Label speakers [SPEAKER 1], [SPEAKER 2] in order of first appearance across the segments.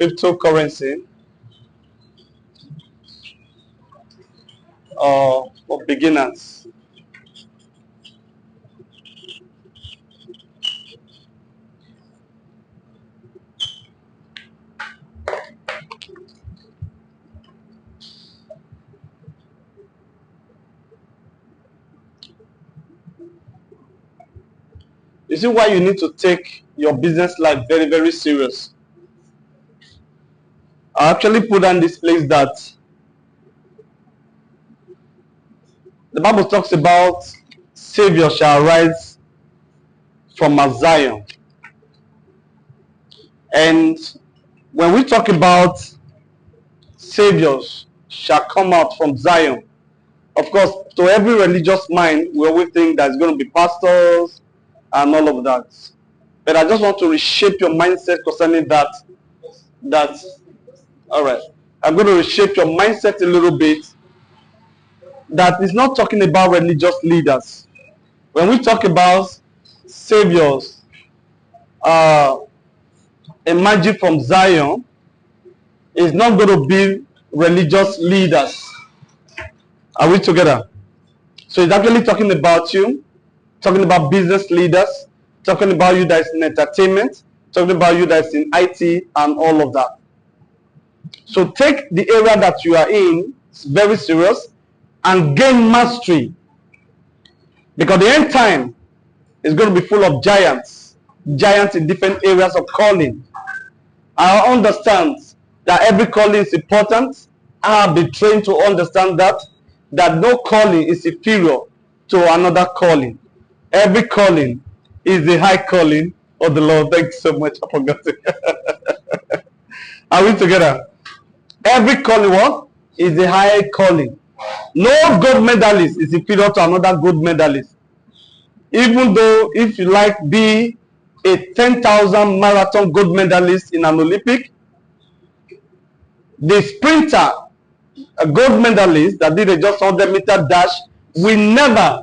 [SPEAKER 1] cryptocurrency for beginners. You see why you need to take your business life very, very serious. I actually put on this place that the Bible talks about Savior shall rise from Mount Zion. And when we talk about Saviors shall come out from Zion, of course, to every religious mind, we always think there's going to be pastors and all of that. But I just want to reshape your mindset concerning that. All right. I'm going to reshape your mindset a little bit. That is not talking about religious leaders. When we talk about saviors emerging from Zion, it's not going to be religious leaders. Are we together? So it's actually talking about you, talking about business leaders, talking about you that is in entertainment, talking about you that is in IT and all of that. So take the area that you are in very serious and gain mastery, because the end time is going to be full of giants in different areas of calling. I understand that every calling is important. I have been trained to understand that no calling is inferior to another calling. Every calling is the high calling of the Lord. Thank you so much. I forgot it. Are we together? Every calling what? Is a high calling. No gold medalist is inferior to another gold medalist. Even though if you like be a 10,000 marathon gold medalist in an Olympic, the sprinter, a gold medalist that did a just 100-meter dash, will never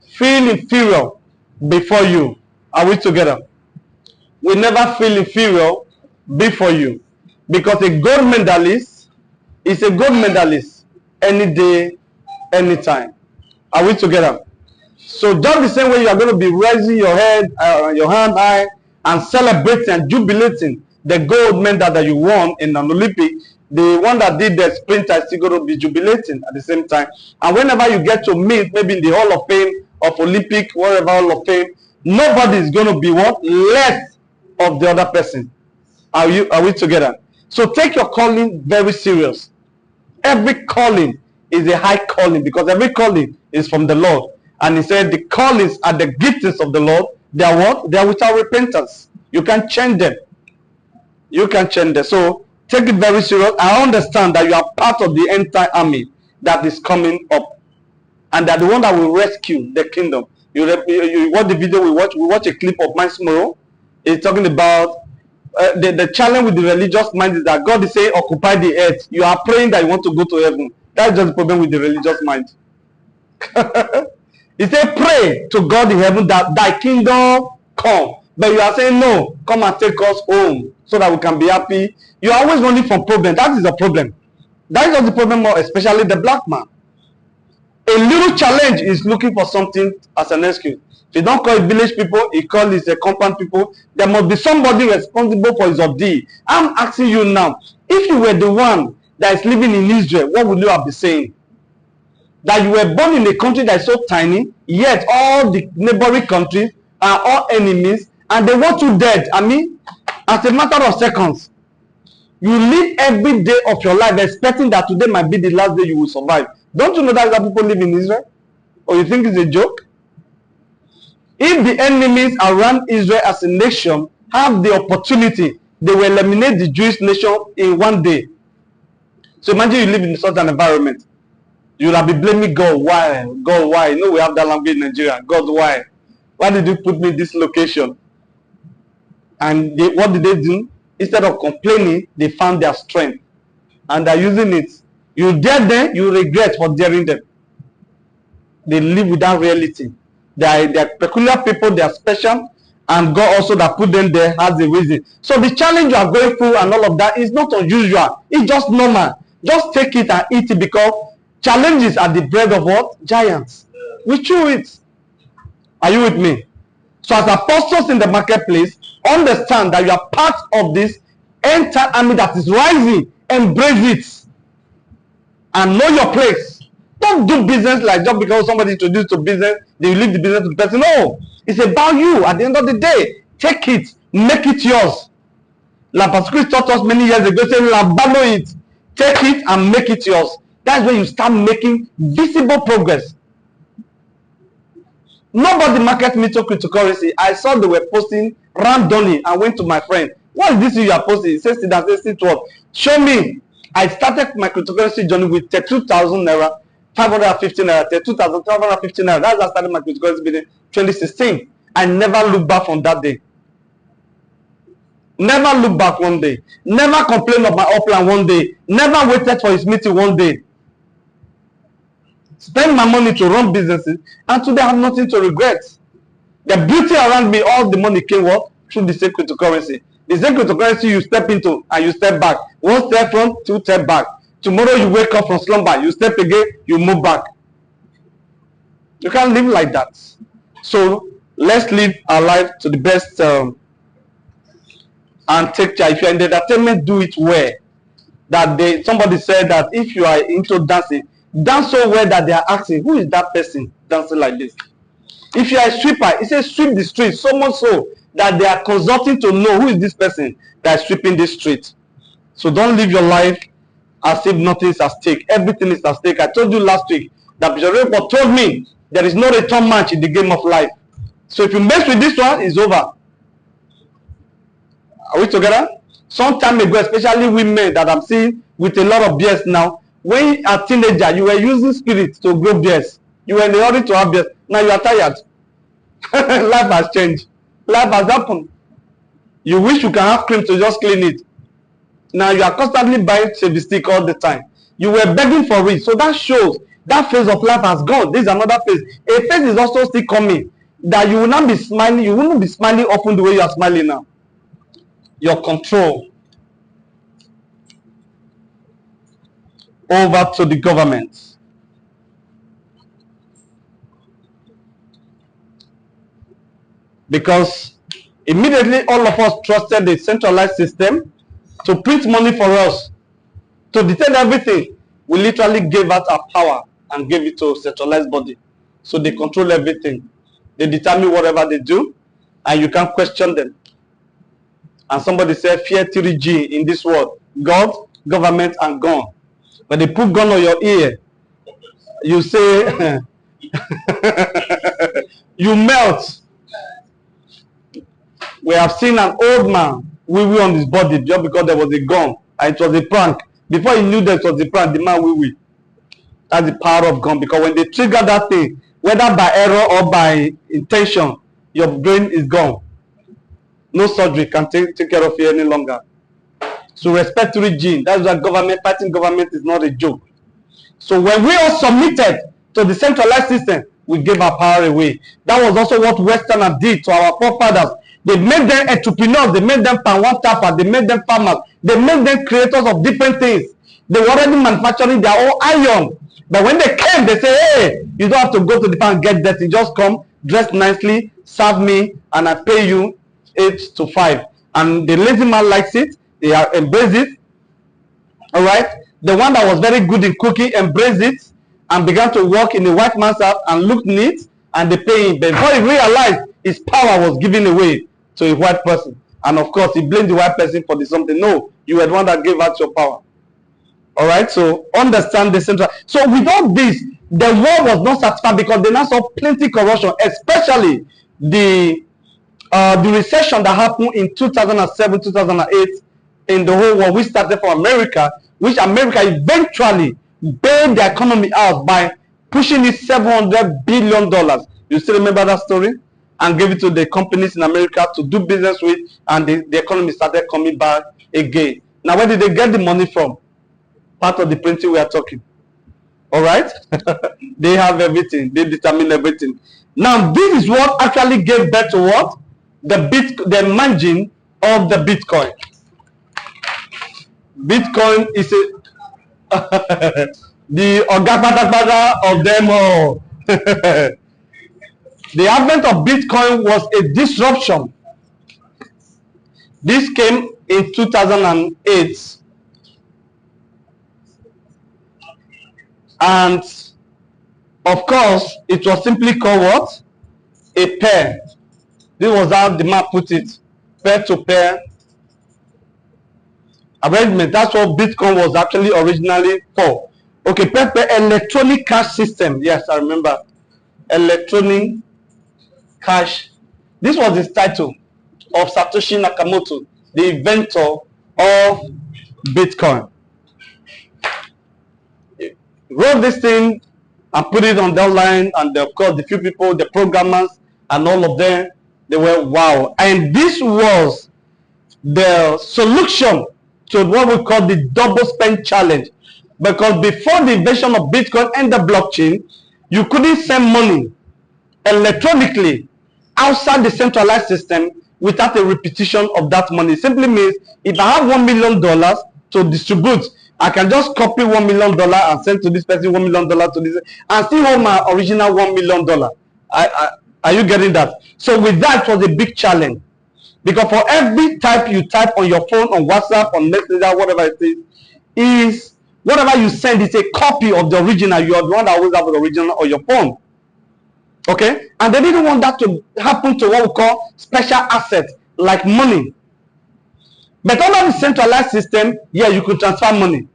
[SPEAKER 1] feel inferior before you. Are we together? We never feel inferior before you, because a gold medalist is a gold medalist any day, anytime. Are we together? So just the same way you are going to be raising your head, your hand high, and celebrating and jubilating the gold medal that you won in an Olympic, the one that did the sprinter is still going to be jubilating at the same time. And whenever you get to meet, maybe in the Hall of Fame of Olympic, wherever Hall of Fame, nobody is going to be what? Less of the other person. Are we together? So take your calling very serious. Every calling is a high calling, because every calling is from the Lord. And he said the callings are the giftings of the Lord. They are what? They are without repentance. You can change them. You can change them. So take it very serious. I understand that you are part of the entire army that is coming up, and that the one that will rescue the kingdom. You watch the video. We watch a clip of Miles Morrow. It's talking about the challenge with the religious mind is that God is saying occupy the earth. You are praying that you want to go to heaven. That's just the problem with the religious mind. He said pray to God in heaven that thy kingdom come. But you are saying no, come and take us home so that we can be happy. You are always running from problem. That is the problem. That is not the problem, especially the black man. A little challenge is looking for something as an excuse. If you don't call it village people, he calls it the compound people. There must be somebody responsible for his ordeal. I'm asking you now, if you were the one that is living in Israel, what would you have been saying? That you were born in a country that is so tiny, yet all the neighboring countries are all enemies, and they want you dead. I mean, as a matter of seconds. You live every day of your life expecting that today might be the last day you will survive. Don't you know that people live in Israel? Or you think it's a joke? If the enemies around Israel as a nation have the opportunity, they will eliminate the Jewish nation in one day. So imagine you live in such an environment. You will be blaming God. Why? God, why? You know we have that language in Nigeria. God, why? Why did you put me in this location? And what did they do? Instead of complaining, they found their strength. And they're using it. You dare them, you regret for daring them. They live without reality. They are peculiar people, they are special. And God also that put them there has a reason. So the challenge you are going through and all of that is not unusual. It's just normal. Just take it and eat it, because challenges are the bread of what? Giants. We chew it. Are you with me? So as apostles in the marketplace, understand that you are part of this entire army that is rising. Embrace it. And know your place. Don't do business like just because somebody introduced to business, they will leave the business to the person. No. It's about you. At the end of the day, take it. Make it yours. Like Pastor Chris taught us many years ago, saying, "Labalo it. Take it and make it yours." That's when you start making visible progress. Nobody market me to cryptocurrency. I saw they were posting randomly. I went to my friend. "What is this you are posting?" He says, "Sit what? Show me." I started my cryptocurrency journey with 32,000 naira, 550 naira, 32,550 naira. That's how I started my cryptocurrency business 2016. I never looked back from that day. Never look back one day. Never complain of my upline one day. Never waited for his meeting one day. Spend my money to run businesses, and today I have nothing to regret. The beauty around me, all the money came what? Through the same cryptocurrency. The same cryptocurrency you step into and you step back. One step front, two step back. Tomorrow you wake up from slumber, you step again, you move back. You can't live like that. So let's live our life to the best and take care. If you're in the entertainment, do it well. Somebody said that if you are into dancing, dance so well that they are asking, who is that person dancing like this? If you are a sweeper, it says sweep the street, so much so that they are consulting to know who is this person that is sweeping this street. So don't live your life as if nothing is at stake. Everything is at stake. I told you last week that Bishop Report told me there is no return match in the game of life. So if you mess with this one, it's over. Are we together? Some time ago, especially women that I'm seeing with a lot of beards now, when you are a teenager, you were using spirit to grow beards. You were in a hurry to have beards. Now you are tired. Life has changed. Life has happened. You wish you can have cream to just clean it. Now you are constantly buying shaving stick all the time. You were begging for it. So that shows that phase of life has gone. This is another phase. A phase is also still coming. That you will not be smiling. You will not be smiling often the way you are smiling now. Your control over to the government. Because immediately all of us trusted the centralized system to print money for us, to determine everything. We literally gave out our power and gave it to a centralized body. So they control everything. They determine whatever they do, and you can't question them. And somebody said, fear 3G in this world: God, government, and gun. When they put gun on your ear, you say, you melt. We have seen an old man wee on his body just because there was a gun, and it was a prank. Before he knew that it was a prank, the man wee. That's the power of gun, because when they trigger that thing, whether by error or by intention, your brain is gone. No surgery can take care of you any longer. So respect regime. That's why government, fighting government is not a joke. So when we all submitted to the centralized system, we gave our power away. That was also what Westerners did to our forefathers. They made them entrepreneurs, they made them pan-one tappers, they made them farmers, they made them creators of different things. They were already manufacturing their own iron. But when they came, they say, hey, you don't have to go to the farm and get dirty. Just come, dress nicely, serve me, and I pay you 8 to 5. And the lazy man likes it. They embrace it. All right. The one that was very good in cooking embraced it and began to work in the white man's house and looked neat, and they pay him. But before he realized, his power was given away to a white person. And of course, he blamed the white person for the something. No, you were the one that gave out your power. All right. So understand the central. So with all this, the war was not satisfied because they now saw plenty corruption, especially the recession that happened in 2007, 2008 in the whole world, which started from America, which America eventually bailed the economy out by pushing it $700 billion. You still remember that story? And gave it to the companies in America to do business with, and the economy started coming back again. Now, where did they get the money from? Part of the printing we are talking. All right? They have everything. They determine everything. Now, this is what actually gave birth to what? the margin of the Bitcoin. Bitcoin is the Ogapata of them all. The advent of Bitcoin was a disruption. This came in 2008, and of course it was simply called what? A pair. This was how the man put it, peer-to-peer arrangement. That's what Bitcoin was actually originally for. Okay, peer-to-peer electronic cash system. Yes, I remember. Electronic cash. This was the title of Satoshi Nakamoto, the inventor of Bitcoin. He wrote this thing and put it on the line, and of course the few people, the programmers and all of them, they were wow. And this was the solution to what we call the double spend challenge. Because before the invention of Bitcoin and the blockchain, you couldn't send money electronically outside the centralized system without a repetition of that money. It simply means if I have $1 million to distribute, I can just copy $1 million and send to this person $1 million to this, and still hold my original $1 million. Are you getting that? So with that, it was a big challenge. Because for every type you type on your phone, on WhatsApp, on Messenger, whatever it is whatever you send is a copy of the original. You are the one that always have the original on your phone. Okay? And they didn't want that to happen to what we call special assets, like money. But under the centralized system, yeah, you could transfer money.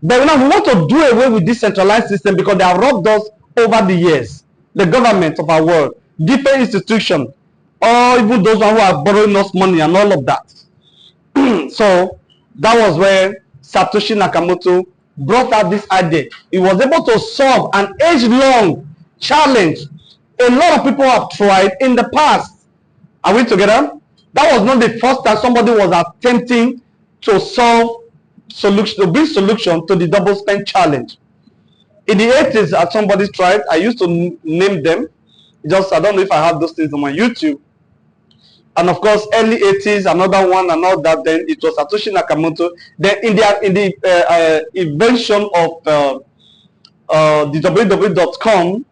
[SPEAKER 1] But now we want to do away with this centralized system because they have robbed us over the years. The government of our world, different institutions, or even those who are borrowing us money and all of that. So that was where Satoshi Nakamoto brought out this idea. He was able to solve an age-long challenge a lot of people have tried in the past. Are we together? That was not the first time somebody was attempting to solve solution, to bring solution to the double spend challenge. In the 80s, as somebody tried, I used to name them. Just I don't know if I have those things on my YouTube. And of course, early 80s, another one, and all that. Then it was Satoshi Nakamoto. Then in the invention of the www.com,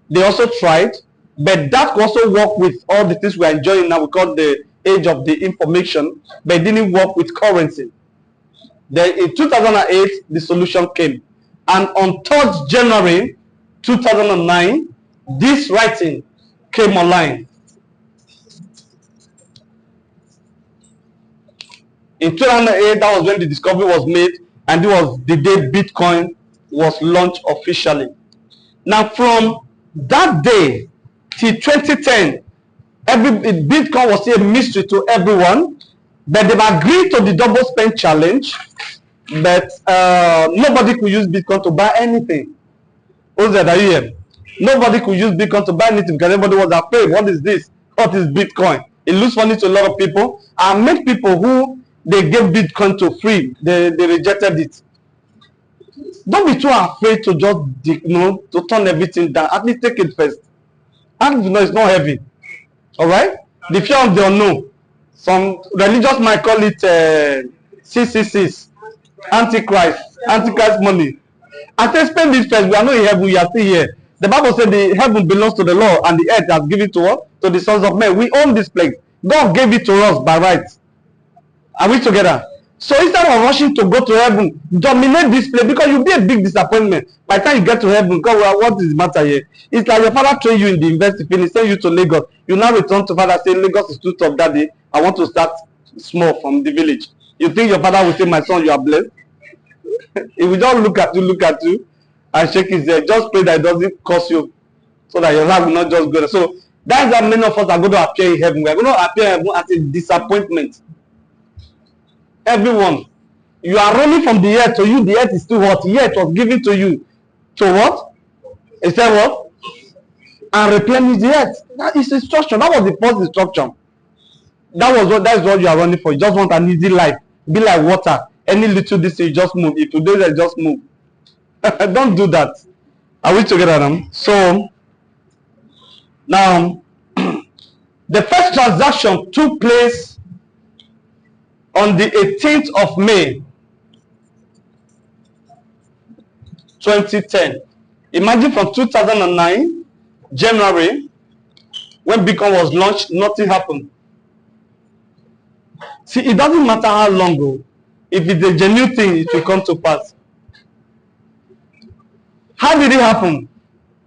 [SPEAKER 1] they also tried, but that could also work with all the things we're enjoying now. We call the age of the information, but it didn't work with currency. Then in 2008, the solution came. And on 3rd January 2009, this writing came online. In 2008, that was when the discovery was made, and it was the day Bitcoin was launched officially. Now, from that day till 2010, Bitcoin was still a mystery to everyone, but they've agreed to the double spend challenge, but nobody could use Bitcoin to buy anything. Who's that? Are you here? Nobody could use Bitcoin to buy anything because everybody was afraid. What is this? What is Bitcoin? It looks funny to a lot of people, and many people who they gave Bitcoin to free, they rejected it. Don't be too afraid to just, to turn everything down. At least take it first. And it's not heavy. All right? The fear of the unknown. Some religious might call it 666, Antichrist money. I say spend this first. We are not in heaven. We are still here. The Bible said the heaven belongs to the Lord, and the earth has given to us, to the sons of men. We own this place. God gave it to us by right. Are we together? So instead of rushing to go to heaven, dominate this place, because you'll be a big disappointment. By the time you get to heaven, God, well, what is the matter here? It's like your father trained you in the university, finish, send you to Lagos. You now return to father, say, Lagos is too tough, daddy. I want to start small from the village. You think your father will say, my son, you are blessed? He will just look at you, and shake his head. Just pray that it doesn't cost you, so that your life will not just go there. So that's how many of us are going to appear in heaven. We are going to appear in heaven as a disappointment. Everyone, you are running from the earth to you. The earth is still hot. The earth was given to you. To what? Is that what? And replenish the earth. That is instruction. That was the first instruction. That is what you are running for. You just want an easy life. Be like water. Any little distance, you just move. If you do that, just move. Don't do that. Are we together now? So now the The first transaction took place on the 18th of May 2010. Imagine from 2009 January, when Bitcoin was launched, nothing happened. See, it doesn't matter how long ago. If it's a genuine thing, it will come to pass. How did it happen?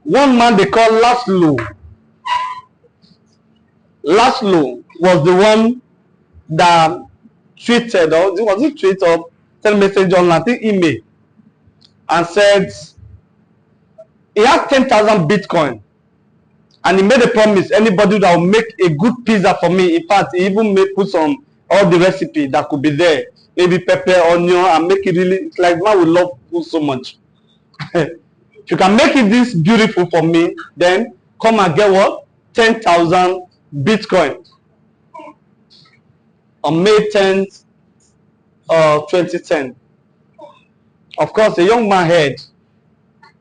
[SPEAKER 1] One man they call Laszlo. Laszlo was the one that tweeted, or was it tweet or send message on, I think, email, and said he had 10,000 Bitcoin, and he made a promise: anybody that will make a good pizza for me. In fact, he even put some all the recipe that could be there, maybe pepper, onion, and make it really, it's like, man, we love food so much. If you can make it this beautiful for me, then come and get what? 10,000 Bitcoin. On May 10th, 2010. Of course, the young man heard.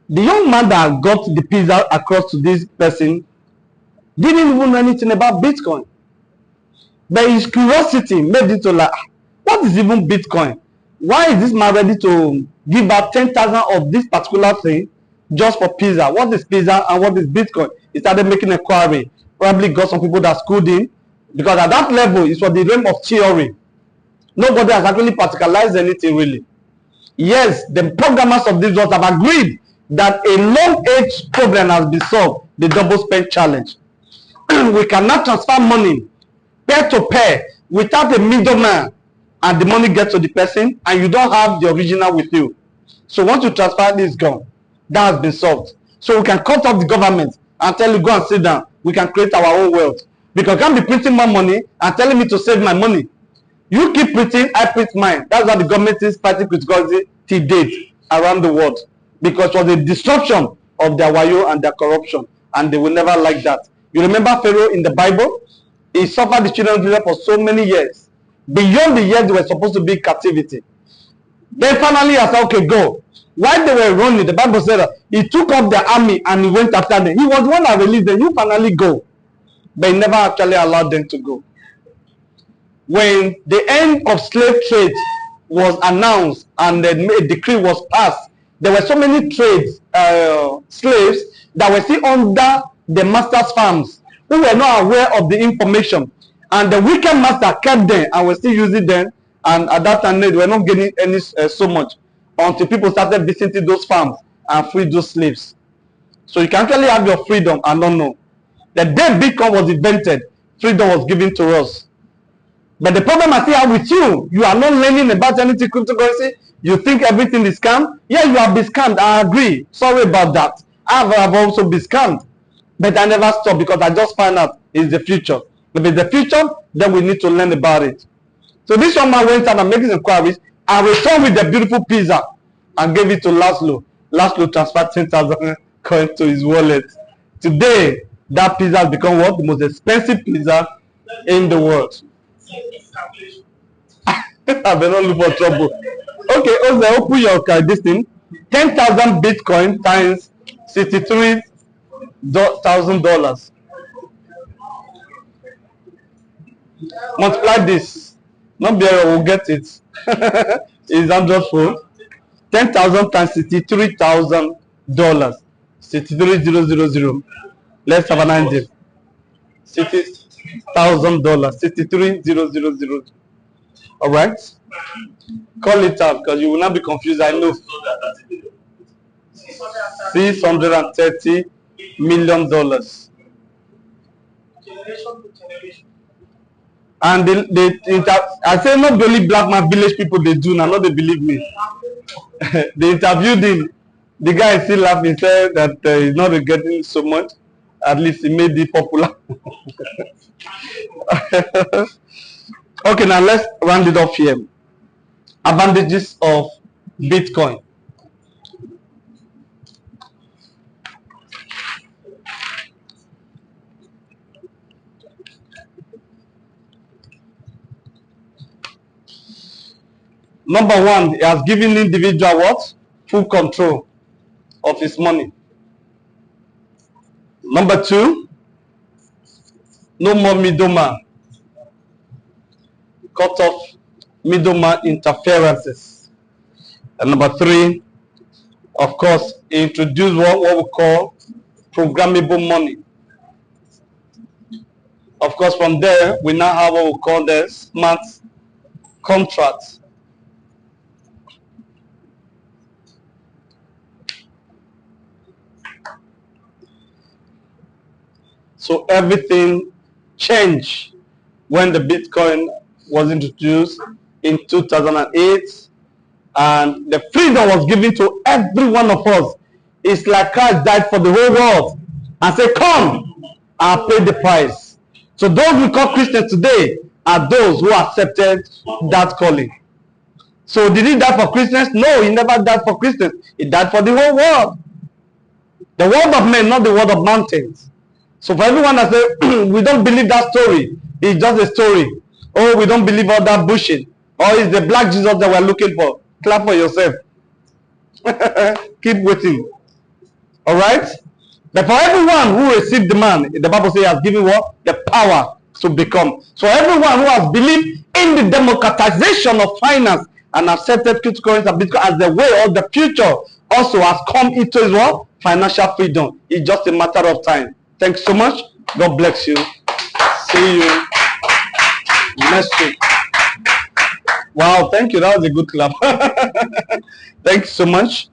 [SPEAKER 1] The young man that got the pizza across to this person didn't even know anything about Bitcoin. But his curiosity made it to like, what is even Bitcoin? Why is this man ready to give out 10,000 of this particular thing just for pizza? What is pizza and what is Bitcoin? He started making an inquiry. Probably got some people that schooled him, because at that level, it's for the realm of theory. Nobody has actually practicalized anything really. Yes, the programmers of this world have agreed that a long-age problem has been solved, the double spend challenge. We cannot transfer money pair to pair without a middleman, and the money gets to the person and you don't have the original with you. So once you transfer, this gone. That has been solved. So we can cut off the government and tell you, go and sit down. We can create our own wealth. Because I can't be printing more money and telling me to save my money. You keep printing, I print mine. That's why the government is fighting criticality till date around the world. Because it was a disruption of their wayo and their corruption. And they will never like that. You remember Pharaoh in the Bible? He suffered the children of Israel for so many years. Beyond the years they were supposed to be in captivity. Then finally I said, okay, go. While they were running, the Bible said that he took up the army and he went after them. He was the one that released them. You finally go. But he never actually allowed them to go. When the end of slave trade was announced and a decree was passed, there were so many slaves that were still under the master's farms, who were not aware of the information. And the wicked master kept them and were still using them. And at that time, they were not getting any so much until people started visiting those farms and free those slaves. So you can actually have your freedom and don't know. The day Bitcoin was invented, freedom was given to us. But the problem I still have with you, you are not learning about anything cryptocurrency. You think everything is scam. Yeah, you have been scammed. I agree. Sorry about that. I have also been scammed. But I never stop because I just found out it's the future. If it's the future, then we need to learn about it. So this young man went out and making inquiries and returned with the beautiful pizza and gave it to Laszlo. Laszlo transferred 10,000 coins to his wallet. Today, that pizza has become what? The most expensive pizza in the world. I better not look for trouble. Okay, Ose, open your card. This thing, 10,000 Bitcoin times $63,000. Multiply this. Not be able to get it. It's $100. 10,000 times $63,000. 63,000. Let's have an idea. $60,000. 63,000. All right. Call it out because you will not be confused. I know. $630 million. And I say not only black man village people they do now, not they believe me. They interviewed him. The guy is still laughing, said that he's not getting so much. At least he made it popular. Okay, now let's round it off here. Advantages of Bitcoin. Number one, it has given individual what? Full control of his money. Number two, No more middleman. Cut off middleman interferences. And number 3, of course, introduce what we call programmable money. Of course, from there, we now have what we call the smart contracts. So everything changed when the Bitcoin was introduced in 2008, and the freedom was given to every one of us. It's like Christ died for the whole world and said, come, I'll pay the price. So those we call Christians today are those who accepted that calling. So did he die for Christians? No, he never died for Christians. He died for the whole world. The word of men, not the word of mountains. So for everyone that says, we don't believe that story, it's just a story. Oh, we don't believe all that bullshit. Or it's the black Jesus that we're looking for. Clap for yourself. Keep waiting. All right? But for everyone who received the man, the Bible says he has given what? The power to become. So everyone who has believed in the democratization of finance and accepted cryptocurrency and Bitcoin as the way of the future also has come into his what? Financial freedom. It's just a matter of time. Thanks so much. God bless you. See you next week. Wow, thank you. That was a good clap. Thanks so much.